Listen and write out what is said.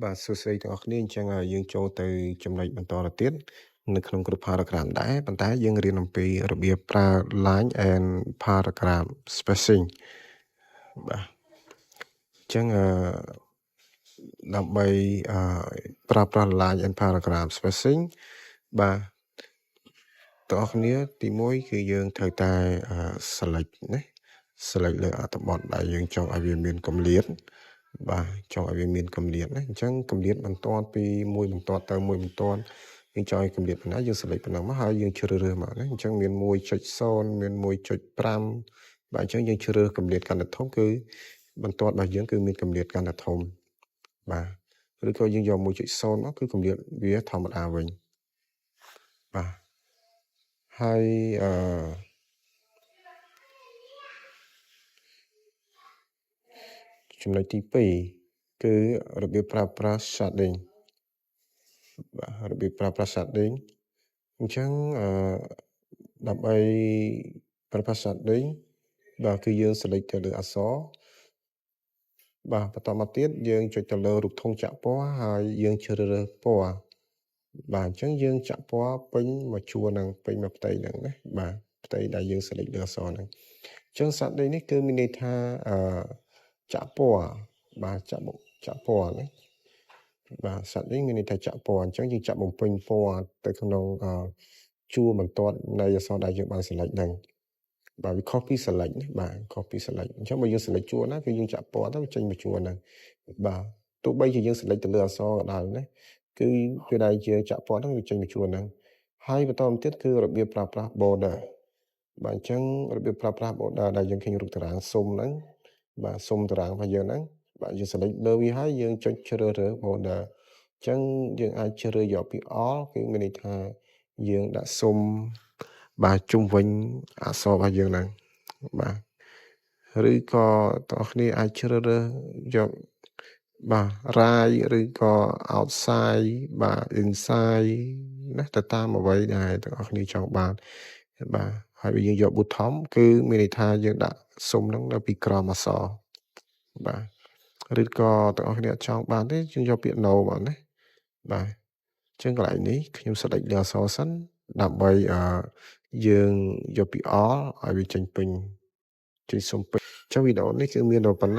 បាទសួស្តីទាំងអស់គ្នាអញ្ចឹងយើងចូលទៅចំណុចបន្តទៅទៀតនៅក្នុងក្រុម paragraph ដែរប៉ុន្តែយើងរៀនអំពីរបៀបប្រើ line and paragraph spacing បាទអញ្ចឹងដើម្បីប្រើប្រាស់ line and paragraph spacing បាទទាំងអស់គ្នាទី1គឺយើងត្រូវតែselect ណា select លើអត្ថបទដែលយើងចង់ឲ្យវាមានគម្លាតបាទចង់ឲ្យវាមានគម្លាតណាអញ្ចឹងគម្លាតបន្ទាត់ពីមួយបន្ទាត់ទៅមួយបន្ទាត់យើងចង់ឲ្យគម្លាតប៉ុណ្ណាយើង select ប៉ុណ្ណឹងមកហើយយើងជ្រើសរើសមកណាអញ្ចឹងមាន 1.0 មាន 1.5 បាទអញ្ចឹងយើងជ្រើសរើសគម្លាតកាន់តែធំគឺបន្ទាត់របស់យើងគឺមានគម្លាតកាន់តែធំបាទឬក៏យើងយក 1.0 មកគឺគម្លាតវាធម្មតាវិញបាទហើយចំណុចទី2គឺរបៀបប្រើប្រាស់ shading បាទរបៀបប្រើប្រាស់ shading អញ្ចឹងដើម្បីប្រើប្រាស់ shading បាទគឺយើង select ទៅលើអក្សរបាទបន្តមកទៀតយើងចុចទៅលើរូបធុងចាក់ពណ៌ហើយយើងជ្រើសរើសពណ៌បាទអញ្ចឹងយើងចាក់ពណ៌ពេញមួយជួរហ្នឹងពេញមួយផ្ទៃហ្នឹងណាបាទផ្ទៃដែលយើង select លើអក្សរហ្នឹងអញ្ចឹង shading នេះគឺមានន័យថាចាក់ពណ៌បាទចាក់ពណ៌ណាបាទ shading មានន័យថាចាក់ពណ៌អញ្ចឹងយើងចាក់បំពេញពណ៌ទៅក្នុងជួរបន្ទាត់នៃអក្សរដែលយើងបាន select ហ្នឹងបាទវាខុសពី select ណាបាទខុសពី select អញ្ចឹងបើយើង select ជួរណាគឺយើងចាក់ពណ៌ទៅចេញមកជួរហ្នឹងបាទទោះបីជាយើង select ទៅលើអក្សរក៏ដោយណាគឺពេលដែលយើងចាក់ពណ៌ហ្នឹងវាចេញមកជួរហ្នឹងហើយបន្តមកទៀតគឺរបៀបប្រើប្រាស់ border បាទអញ្ចឹងរបៀបប្រើប្រាស់ border ដែលយើងឃើញរូបតារាងសុំហ្នឹងបាទសុំតារាងរបស់យើងហ្នឹងបាទយើង select លើវាហើយយើងចុចជ្រើសរើស border អញ្ចឹងយើងអាចជ្រើសរើសយកពី all គឺមានន័យថាយើងដាក់សុំបាទជុំវិញអក្សររបស់យើងហ្នឹងបាទឬក៏បងប្អូនគ្នាអាចជ្រើសរើសយកបាទ right ឬក៏ outside បាទ inside ណាទៅតាមអ្វីដែលបងប្អូនគ្នាចង់បានបាទហើយបើយើងយក bottom គឺមានន័យថាយើងដាក់សុំហ្នឹងនៅពីក្រោមអក្សរបាទឬក៏បងប្អូនគ្នាអត់ចង់បានទេយើងយកពាក្យ no មកណាបាទអញ្ចឹងកន្លែងនេះខ្ញុំ select លើអក្សរសិនដើម្បីយើងយកពី all ឲ្យវាចេញពេញចេញសុំពេញអញ្ចឹងវីដេអូនេះគឺមានតែប៉ុណ្ណឹង